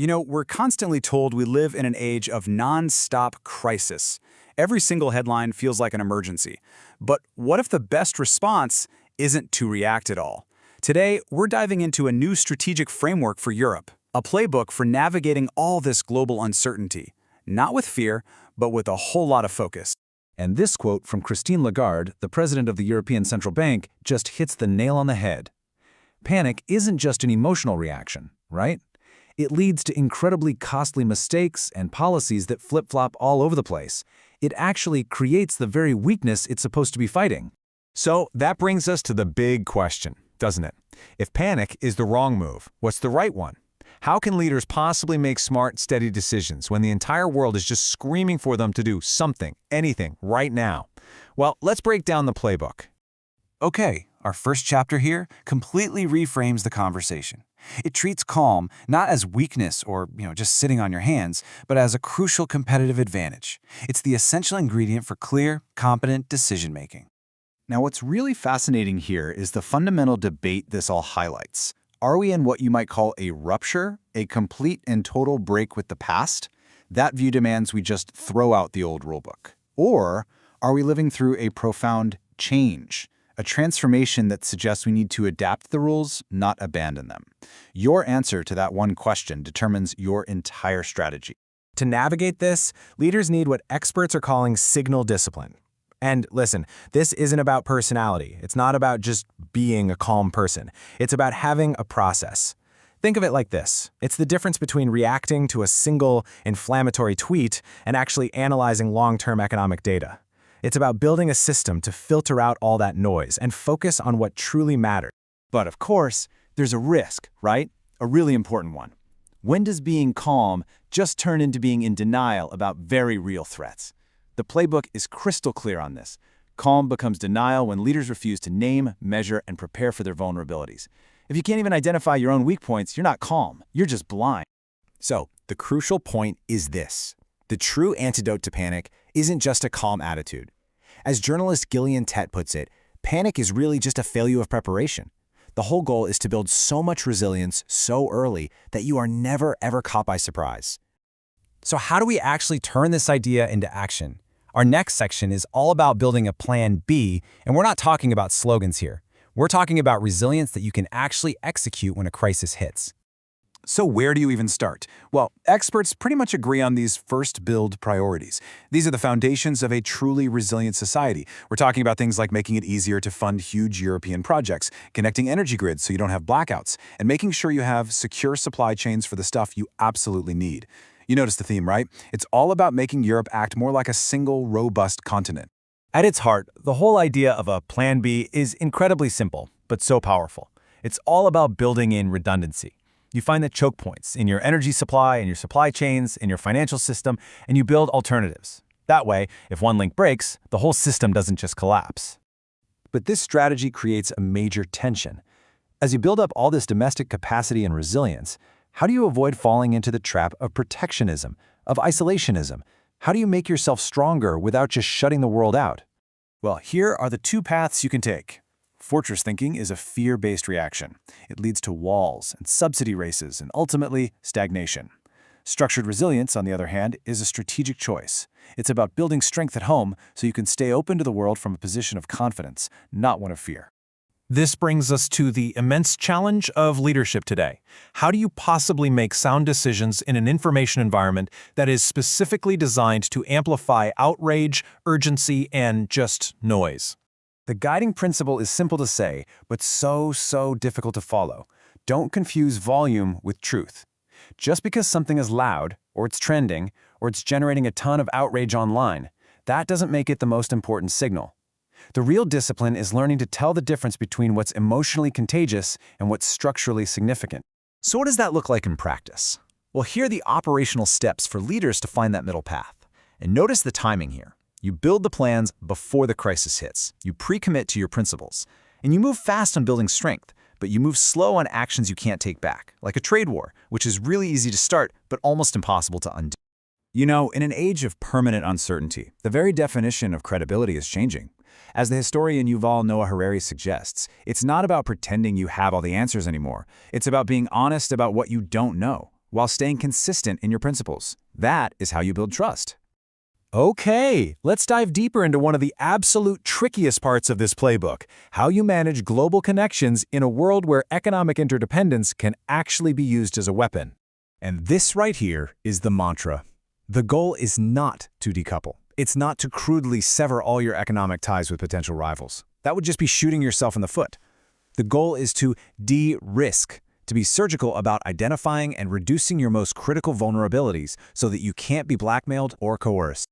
We're constantly told we live in an age of non-stop crisis. Every single headline feels like an emergency. But what if the best response isn't to react at all? Today, we're diving into a new strategic framework for Europe, a playbook for navigating all this global uncertainty, not with fear, but with a whole lot of focus. And this quote from Christine Lagarde, the president of the European Central Bank, just hits the nail on the head. Panic isn't just an emotional reaction, right? It leads to incredibly costly mistakes and policies that flip-flop all over the place. It actually creates the very weakness it's supposed to be fighting. So that brings us to the big question, doesn't it? If panic is the wrong move, what's the right one? How can leaders possibly make smart, steady decisions when the entire world is just screaming for them to do something, anything, right now? Well, let's break down the playbook. Okay, our first chapter here completely reframes the conversation. It treats calm not as weakness or, just sitting on your hands, but as a crucial competitive advantage. It's the essential ingredient for clear, competent decision-making. Now, what's really fascinating here is the fundamental debate this all highlights. Are we in what you might call a rupture, a complete and total break with the past? That view demands we just throw out the old rulebook. Or are we living through a profound change? A transformation that suggests we need to adapt the rules, not abandon them. Your answer to that one question determines your entire strategy. To navigate this, leaders need what experts are calling signal discipline. And listen, this isn't about personality. It's not about just being a calm person. It's about having a process. Think of it like this. It's the difference between reacting to a single inflammatory tweet and actually analyzing long-term economic data. It's about building a system to filter out all that noise and focus on what truly matters. But of course, there's a risk, right? A really important one. When does being calm just turn into being in denial about very real threats? The playbook is crystal clear on this. Calm becomes denial when leaders refuse to name, measure, and prepare for their vulnerabilities. If you can't even identify your own weak points, you're not calm. You're just blind. So, the crucial point is this. The true antidote to panic isn't just a calm attitude. As journalist Gillian Tett puts it, panic is really just a failure of preparation. The whole goal is to build so much resilience so early that you are never ever caught by surprise. So how do we actually turn this idea into action? Our next section is all about building a plan B, and we're not talking about slogans here. We're talking about resilience that you can actually execute when a crisis hits. So where do you even start? Well, experts pretty much agree on these first build priorities. These are the foundations of a truly resilient society. We're talking about things like making it easier to fund huge European projects, connecting energy grids so you don't have blackouts, and making sure you have secure supply chains for the stuff you absolutely need. You notice the theme, right? It's all about making Europe act more like a single, robust continent. At its heart, the whole idea of a Plan B is incredibly simple, but so powerful. It's all about building in redundancy. You find the choke points in your energy supply, in your supply chains, in your financial system, and you build alternatives. That way, if one link breaks, the whole system doesn't just collapse. But this strategy creates a major tension. As you build up all this domestic capacity and resilience, how do you avoid falling into the trap of protectionism, of isolationism? How do you make yourself stronger without just shutting the world out? Well, here are the two paths you can take. Fortress thinking is a fear-based reaction. It leads to walls and subsidy races and ultimately stagnation. Structured resilience, on the other hand, is a strategic choice. It's about building strength at home so you can stay open to the world from a position of confidence, not one of fear. This brings us to the immense challenge of leadership today. How do you possibly make sound decisions in an information environment that is specifically designed to amplify outrage, urgency, and just noise? The guiding principle is simple to say, but so difficult to follow. Don't confuse volume with truth. Just because something is loud, or it's trending, or it's generating a ton of outrage online, that doesn't make it the most important signal. The real discipline is learning to tell the difference between what's emotionally contagious and what's structurally significant. So what does that look like in practice? Well, here are the operational steps for leaders to find that middle path. And notice the timing here. You build the plans before the crisis hits. You pre-commit to your principles. And you move fast on building strength, but you move slow on actions you can't take back, like a trade war, which is really easy to start, but almost impossible to undo. In an age of permanent uncertainty, the very definition of credibility is changing. As the historian Yuval Noah Harari suggests, it's not about pretending you have all the answers anymore. It's about being honest about what you don't know. while staying consistent in your principles. That is how you build trust. Okay, let's dive deeper into one of the absolute trickiest parts of this playbook, how you manage global connections in a world where economic interdependence can actually be used as a weapon. And this right here is the mantra. The goal is not to decouple. It's not to crudely sever all your economic ties with potential rivals. That would just be shooting yourself in the foot. The goal is to de-risk, to be surgical about identifying and reducing your most critical vulnerabilities so that you can't be blackmailed or coerced.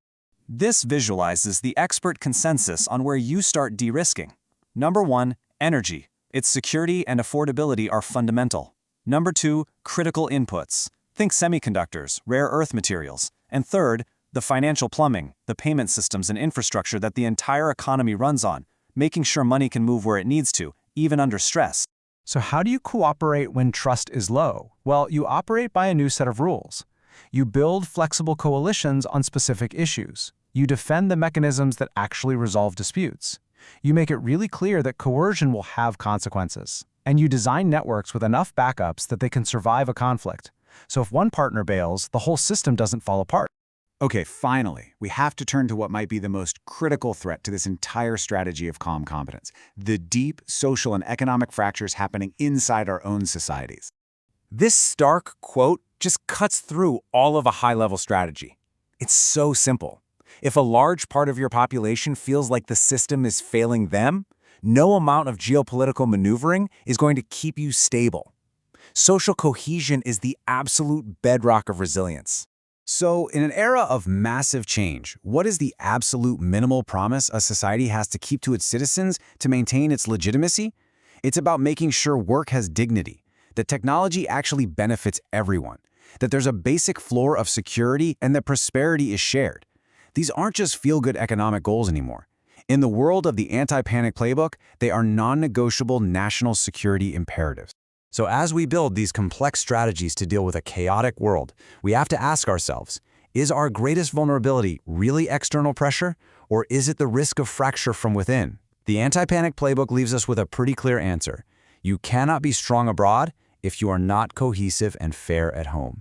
This visualizes the expert consensus on where you start de-risking. Number 1, energy. Its security and affordability are fundamental. Number 2, critical inputs. Think semiconductors, rare earth materials. And third, the financial plumbing, the payment systems and infrastructure that the entire economy runs on, making sure money can move where it needs to, even under stress. So how do you cooperate when trust is low? Well, you operate by a new set of rules. You build flexible coalitions on specific issues. You defend the mechanisms that actually resolve disputes. You make it really clear that coercion will have consequences. And you design networks with enough backups that they can survive a conflict. So if one partner bails, the whole system doesn't fall apart. Okay, finally, we have to turn to what might be the most critical threat to this entire strategy of calm competence: the deep social and economic fractures happening inside our own societies. This stark quote just cuts through all of a high-level strategy. It's so simple. If a large part of your population feels like the system is failing them, no amount of geopolitical maneuvering is going to keep you stable. Social cohesion is the absolute bedrock of resilience. So, in an era of massive change, what is the absolute minimal promise a society has to keep to its citizens to maintain its legitimacy? It's about making sure work has dignity, that technology actually benefits everyone, that there's a basic floor of security, and that prosperity is shared. These aren't just feel-good economic goals anymore. In the world of the Anti-Panic Playbook, they are non-negotiable national security imperatives. So as we build these complex strategies to deal with a chaotic world, we have to ask ourselves, is our greatest vulnerability really external pressure, or is it the risk of fracture from within? The Anti-Panic Playbook leaves us with a pretty clear answer. You cannot be strong abroad if you are not cohesive and fair at home.